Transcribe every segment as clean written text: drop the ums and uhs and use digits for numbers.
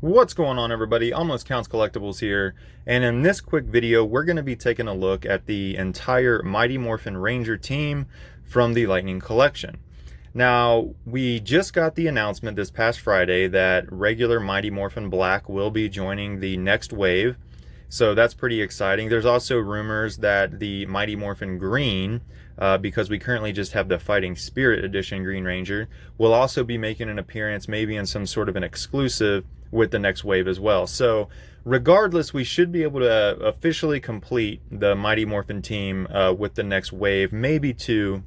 What's going on, everybody? Almost Counts Collectibles here, and in this quick video we're going to be taking a look at the entire Mighty Morphin Ranger team from the Lightning Collection. Now, we just got the announcement this past Friday that regular Mighty Morphin Black will be joining the next wave, so that's pretty exciting. There's also rumors that the Mighty Morphin Green, because we currently just have the Fighting Spirit Edition Green Ranger, will also be making an appearance, maybe in some sort of an exclusive with the next wave as well. So regardless, we should be able to officially complete the Mighty Morphin team with the next wave, maybe two,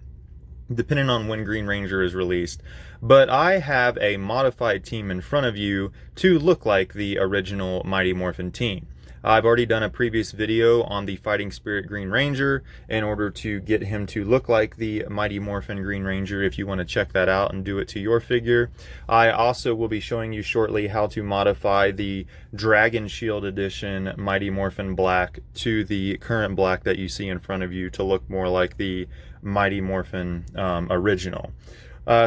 depending on when Green Ranger is released. But I have a modified team in front of you to look like the original Mighty Morphin team. I've already done a previous video on the Fighting Spirit Green Ranger in order to get him to look like the Mighty Morphin Green Ranger, if you want to check that out and do it to your figure. I also will be showing you shortly how to modify the Dragon Shield Edition Mighty Morphin Black to the current black that you see in front of you to look more like the Mighty Morphin original.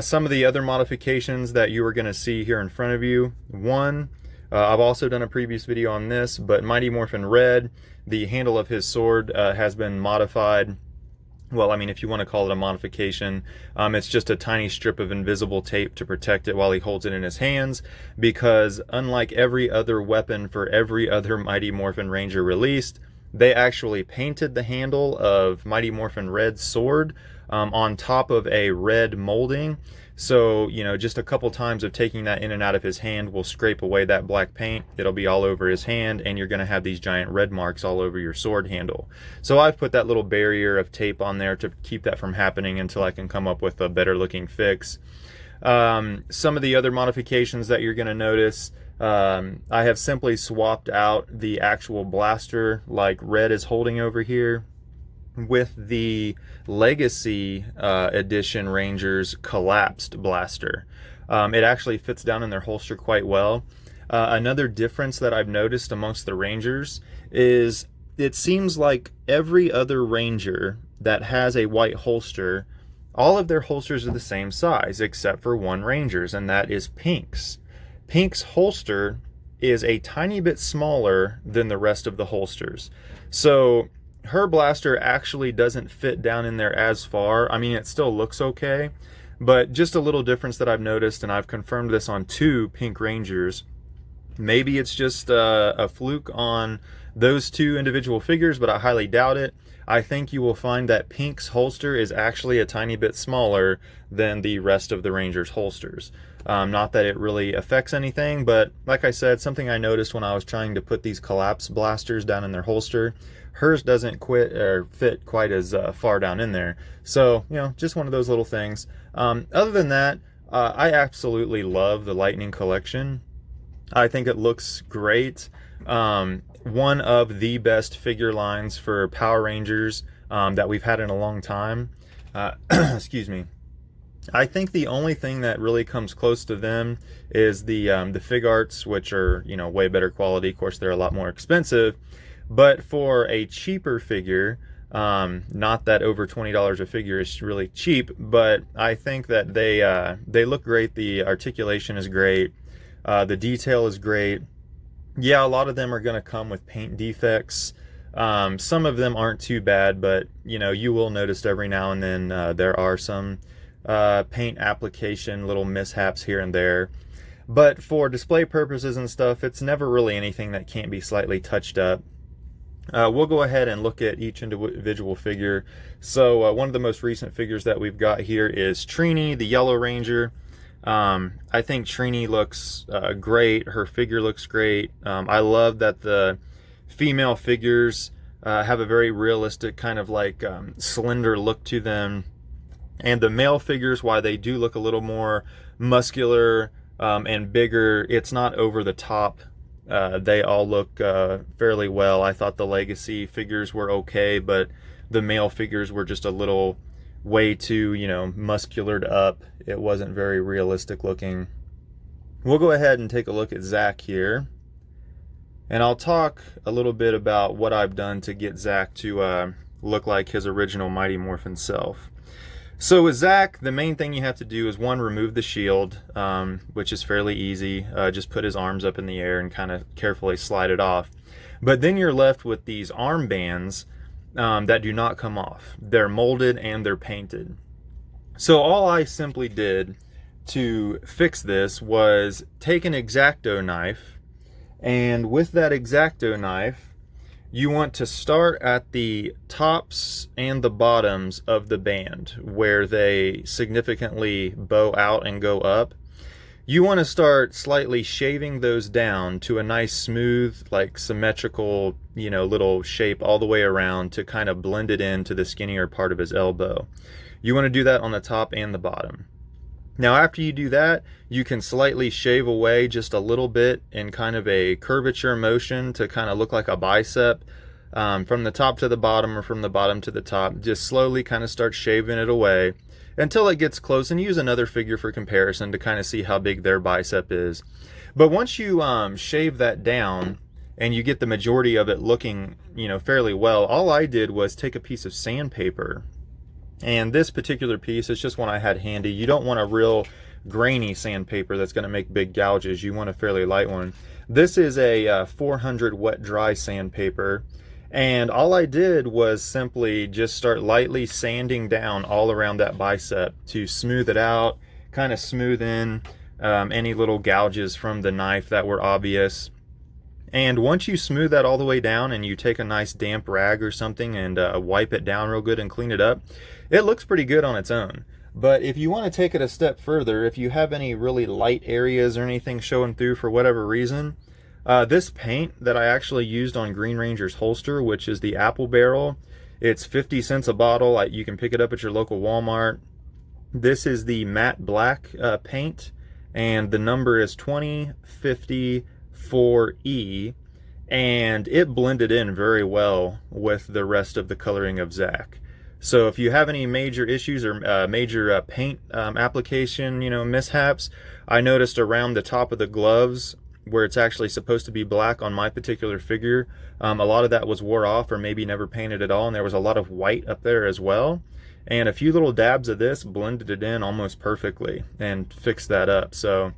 Some of the other modifications that you are going to see here in front of you. One, I've also done a previous video on this, but Mighty Morphin Red, the handle of his sword has been modified. Well, I mean, if you want to call it a modification, it's just a tiny strip of invisible tape to protect it while he holds it in his hands, because unlike every other weapon for every other Mighty Morphin Ranger released, they actually painted the handle of Mighty Morphin Red's sword on top of a red molding. So, you know, just a couple times of taking that in and out of his hand will scrape away that black paint. It'll be all over his hand, and you're going to have these giant red marks all over your sword handle. So I've put that little barrier of tape on there to keep that from happening until I can come up with a better looking fix. Some of the other modifications that you're going to notice, I have simply swapped out the actual blaster like Red is holding over here with the Legacy Edition Ranger's collapsed blaster. It actually fits down in their holster quite well. Another difference that I've noticed amongst the Rangers is it seems like every other Ranger that has a white holster, all of their holsters are the same size except for one Ranger's, and that is Pink's. Pink's holster is a tiny bit smaller than the rest of the holsters. So her blaster actually doesn't fit down in there as far. I mean, it still looks okay, but just a little difference that I've noticed, and I've confirmed this on two Pink Rangers. Maybe it's just a fluke on those two individual figures, but I highly doubt it. I think you will find that Pink's holster is actually a tiny bit smaller than the rest of the Rangers' holsters. Not that it really affects anything, but like I said, something I noticed when I was trying to put these collapse blasters down in their holster, hers doesn't fit quite as far down in there. So, you know, just one of those little things. Other than that, I absolutely love the Lightning Collection. I think it looks great. One of the best figure lines for Power Rangers that we've had in a long time. Excuse me. I think the only thing that really comes close to them is the Fig Arts, which are, you know, way better quality. Of course, they're a lot more expensive. But for a cheaper figure, not that over $20 a figure is really cheap, but I think that they look great. The articulation is great. The detail is great. Yeah, a lot of them are going to come with paint defects. Some of them aren't too bad, but you know, you will notice every now and then there are some paint application little mishaps here and there. But for display purposes and stuff, it's never really anything that can't be slightly touched up. We'll go ahead and look at each individual figure. So one of the most recent figures that we've got here is Trini, the Yellow Ranger. I think Trini looks great. Her figure looks great. I love that the female figures have a very realistic kind of like slender look to them. And the male figures, while they do look a little more muscular and bigger, it's not over the top. They all look fairly well. I thought the Legacy figures were okay, but the male figures were just a little way too, you know, musculared up. It wasn't very realistic looking. We'll go ahead and take a look at Zack here. And I'll talk a little bit about what I've done to get Zack to look like his original Mighty Morphin self. So with Zack, the main thing you have to do is one, remove the shield, which is fairly easy. Just put his arms up in the air and kind of carefully slide it off. But then you're left with these armbands that do not come off. They're molded and they're painted. So all I simply did to fix this was take an X-Acto knife, and with that X-Acto knife, you want to start at the tops and the bottoms of the band where they significantly bow out and go up. You want to start slightly shaving those down to a nice smooth, like symmetrical, little shape all the way around to kind of blend it into the skinnier part of his elbow. You want to do that on the top and the bottom. Now after you do that, you can slightly shave away just a little bit in kind of a curvature motion to kind of look like a bicep, from the top to the bottom or from the bottom to the top. Just slowly kind of start shaving it away until it gets close, and use another figure for comparison to kind of see how big their bicep is. But once you shave that down and you get the majority of it looking fairly well, all I did was take a piece of sandpaper. And this particular piece is just one I had handy. You don't want a real grainy sandpaper that's going to make big gouges. You want a fairly light one. This is a 400 wet dry sandpaper. And all I did was simply just start lightly sanding down all around that bicep to smooth it out, kind of smooth in any little gouges from the knife that were obvious. And once you smooth that all the way down and you take a nice damp rag or something and wipe it down real good and clean it up, it looks pretty good on its own. But if you want to take it a step further, if you have any really light areas or anything showing through for whatever reason, this paint that I actually used on Green Ranger's holster, which is the apple barrel, it's 50 cents a bottle. You can pick it up at your local Walmart. This is the matte black paint, and the number is 2054E, and it blended in very well with the rest of the coloring of Zack. So if you have any major issues or major paint application mishaps, I noticed around the top of the gloves where it's actually supposed to be black on my particular figure, a lot of that was wore off or maybe never painted at all, and there was a lot of white up there as well. And a few little dabs of this blended it in almost perfectly and fixed that up. So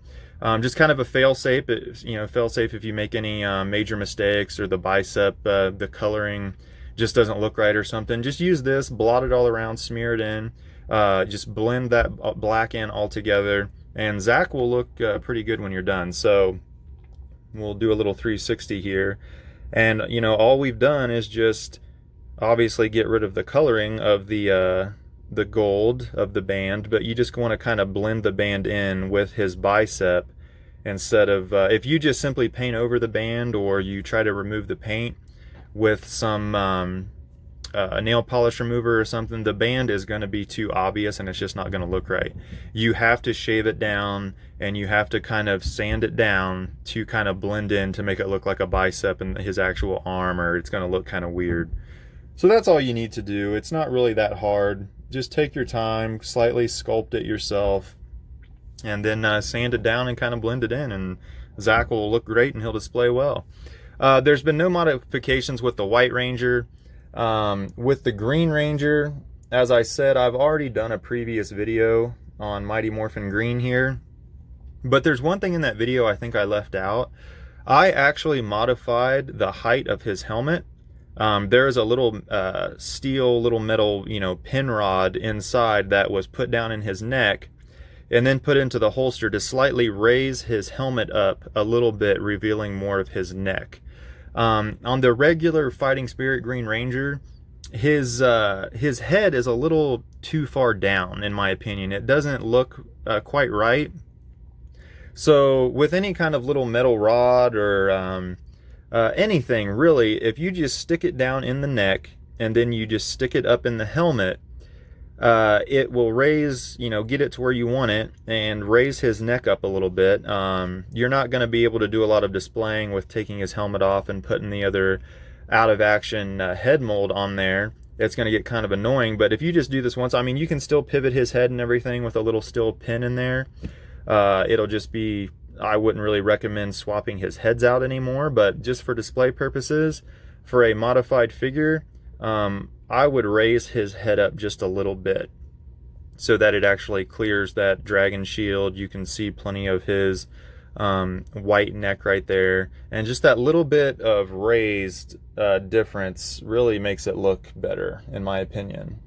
just kind of a fail-safe, fail-safe if you make any major mistakes or the bicep, the coloring just doesn't look right or something. Just use this, blot it all around, smear it in, just blend that black in all together, and Zack will look pretty good when you're done. So we'll do a little 360 here, and all we've done is just obviously get rid of the coloring of the gold of the band, but you just want to kind of blend the band in with his bicep instead of if you just simply paint over the band or you try to remove the paint with some a nail polish remover or something, the band is going to be too obvious and it's just not going to look right. You have to shave it down and you have to kind of sand it down to kind of blend in to make it look like a bicep and his actual arm, or it's going to look kind of weird. So that's all you need to do. It's not really that hard. Just take your time, slightly sculpt it yourself, and then sand it down and kind of blend it in, and Zack will look great and he'll display well. There's been no modifications with the White Ranger. With the Green Ranger, as I said, I've already done a previous video on Mighty Morphin Green here, but there's one thing in that video I think I left out. I actually modified the height of his helmet. There is a little steel, little metal, pin rod inside that was put down in his neck and then put into the holster to slightly raise his helmet up a little bit, revealing more of his neck. On the regular Fighting Spirit Green Ranger, his head is a little too far down, in my opinion. It doesn't look quite right. So with any kind of little metal rod or anything really, if you just stick it down in the neck and then you just stick it up in the helmet, it will raise, get it to where you want it and raise his neck up a little bit. You're not going to be able to do a lot of displaying with taking his helmet off and putting the other out of action head mold on there. It's going to get kind of annoying, but if you just do this once, I mean, you can still pivot his head and everything with a little steel pin in there. It'll just be, I wouldn't really recommend swapping his heads out anymore, but just for display purposes, for a modified figure, I would raise his head up just a little bit. so that it actually clears that dragon shield. You can see plenty of his white neck right there, and just that little bit of raised difference really makes it look better, in my opinion.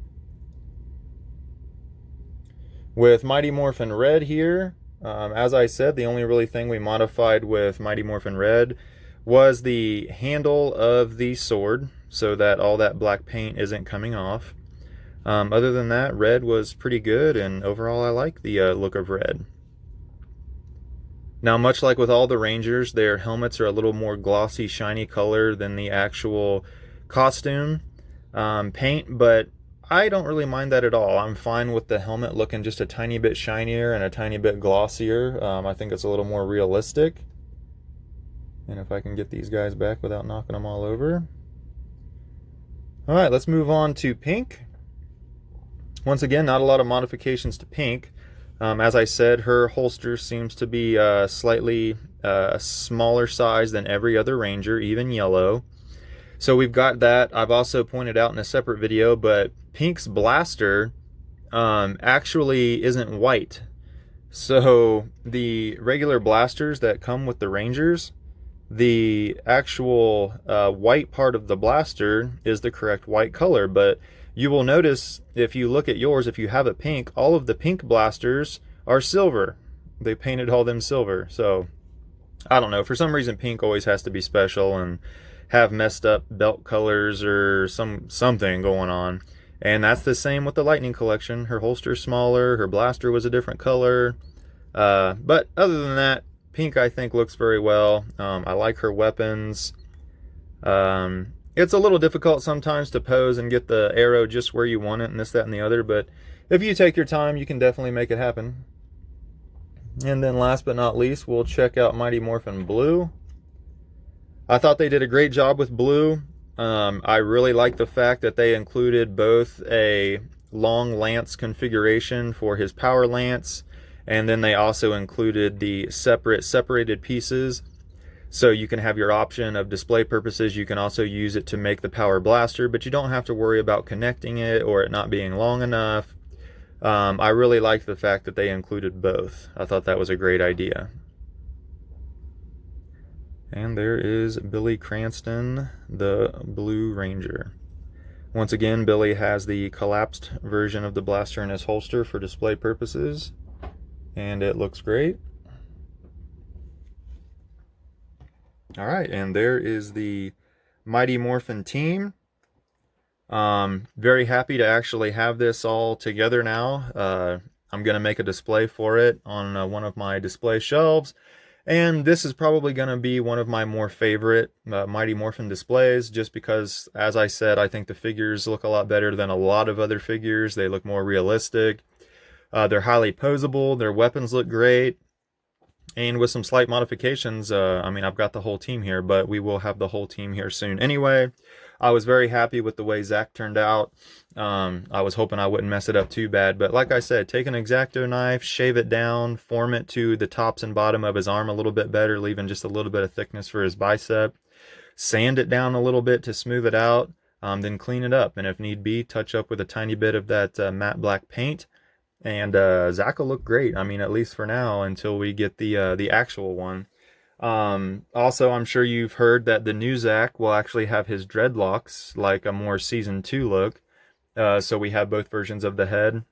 With Mighty Morphin Red here, as I said, the only really thing we modified with Mighty Morphin Red was the handle of the sword, so that all that black paint isn't coming off. Other than that, Red was pretty good, and overall I like the look of Red. Now, much like with all the Rangers, their helmets are a little more glossy, shiny color than the actual costume paint, but I don't really mind that at all. I'm fine with the helmet looking just a tiny bit shinier and a tiny bit glossier. I think it's a little more realistic. And if I can get these guys back without knocking them all over. All right, let's move on to Pink. Once again, not a lot of modifications to Pink. As I said, her holster seems to be slightly smaller size than every other Ranger, even yellow. So we've got that. I've also pointed out in a separate video, but Pink's blaster actually isn't white. So the regular blasters that come with the Rangers, the actual white part of the blaster is the correct white color, but you will notice if you look at yours, if you have it pink, all of the pink blasters are silver. They painted all them silver. So I don't know, for some reason pink always has to be special and have messed up belt colors or something going on. And that's the same with the Lightning Collection. Her holster's smaller, her blaster was a different color. But other than that, Pink I think looks very well. I like her weapons. It's a little difficult sometimes to pose and get the arrow just where you want it and this, that, and the other, but if you take your time, you can definitely make it happen. And then last but not least, we'll check out Mighty Morphin Blue. I thought they did a great job with Blue. I really like the fact that they included both a long lance configuration for his power lance, and then they also included the separated pieces. So you can have your option of display purposes. You can also use it to make the power blaster, but you don't have to worry about connecting it or it not being long enough. I really like the fact that they included both. I thought that was a great idea. And there is Billy Cranston, the Blue Ranger. Once again, Billy has the collapsed version of the blaster in his holster for display purposes, and it looks great. All right, and there is the Mighty Morphin team. Very happy to actually have this all together now. I'm going to make a display for it on one of my display shelves. And this is probably going to be one of my more favorite Mighty Morphin displays, just because, as I said, I think the figures look a lot better than a lot of other figures. They look more realistic. They're highly posable. Their weapons look great. And with some slight modifications, I mean, I've got the whole team here, but we will have the whole team here soon anyway. I was very happy with the way Zack turned out. I was hoping I wouldn't mess it up too bad, but like I said, take an X-Acto knife, shave it down, form it to the tops and bottom of his arm a little bit better, leaving just a little bit of thickness for his bicep. Sand it down a little bit to smooth it out, then clean it up, and if need be, touch up with a tiny bit of that matte black paint. And Zack will look great. I mean, at least for now, until we get the actual one. Also, I'm sure you've heard that the new Zack will actually have his dreadlocks like a more Season 2 look. So we have both versions of the head.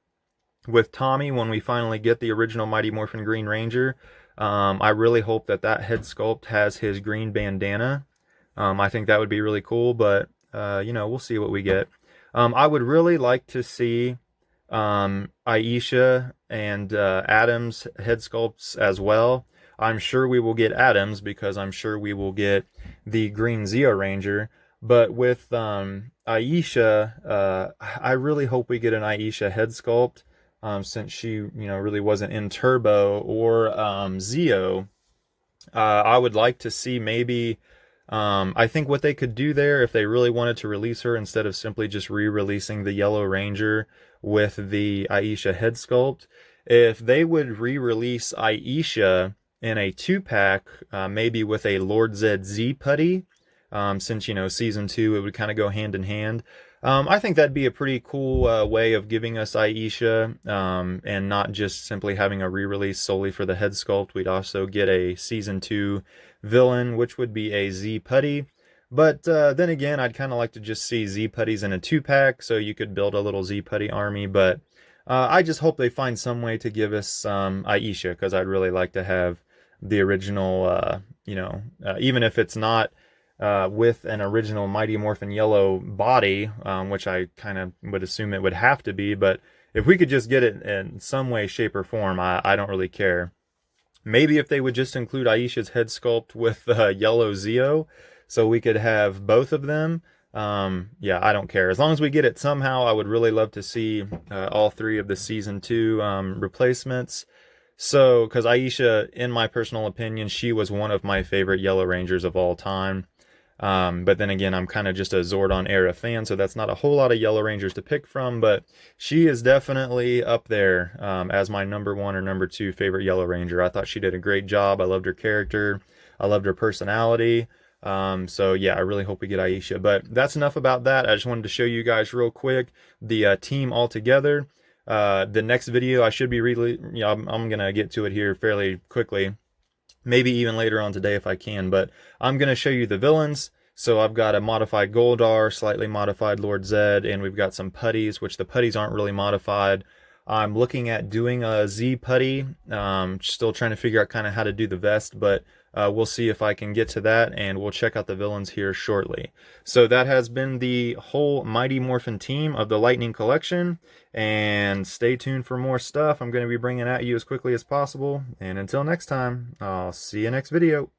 With Tommy, when we finally get the original Mighty Morphin Green Ranger, I really hope that that head sculpt has his green bandana. I think that would be really cool, but, you know, we'll see what we get. I would really like to see Aisha and Adam's head sculpts as well. I'm sure we will get Adams because I'm sure we will get the Green Zeo Ranger. But with Aisha, I really hope we get an Aisha head sculpt since she, you know, really wasn't in Turbo or Zeo. I would like to see maybe. I think what they could do there, if they really wanted to release her instead of simply just re-releasing the Yellow Ranger with the Aisha head sculpt, if they would re-release Aisha in a 2-pack, maybe with a Lord Zed Z putty, since, you know, Season 2, it would kind of go hand in hand. I think that'd be a pretty cool way of giving us Aisha, and not just simply having a re-release solely for the head sculpt. We'd also get a season 2 villain, which would be a Z Putty. But then again, I'd kind of like to just see Z Putties in a 2-pack, so you could build a little Z Putty army. But I just hope they find some way to give us some Aisha, because I'd really like to have the original, even if it's not with an original Mighty Morphin yellow body, which I kind of would assume it would have to be, but if we could just get it in some way, shape, or form, I don't really care. Maybe if they would just include Aisha's head sculpt with yellow Zeo, so we could have both of them. Yeah, I don't care. As long as we get it somehow, I would really love to see all 3 of the season 2 replacements. So, because Aisha, in my personal opinion, she was one of my favorite Yellow Rangers of all time. But then again, I'm kind of just a Zordon era fan, so that's not a whole lot of Yellow Rangers to pick from, but she is definitely up there as my number 1 or number 2 favorite Yellow Ranger. I thought she did a great job. I loved her character. I loved her personality. So yeah, I really hope we get Aisha. But that's enough about that. I just wanted to show you guys real quick the team all together. The next video I should be really, I'm gonna get to it here fairly quickly, maybe even later on today if I can, but I'm going to show you the villains. So I've got a modified Goldar, slightly modified Lord Zed, and we've got some putties, which the putties aren't really modified. I'm looking at doing a Z putty, still trying to figure out kind of how to do the vest, but we'll see if I can get to that, and we'll check out the villains here shortly. So that has been the whole Mighty Morphin team of the Lightning Collection, and stay tuned for more stuff I'm going to be bringing at you as quickly as possible, and until next time, I'll see you next video.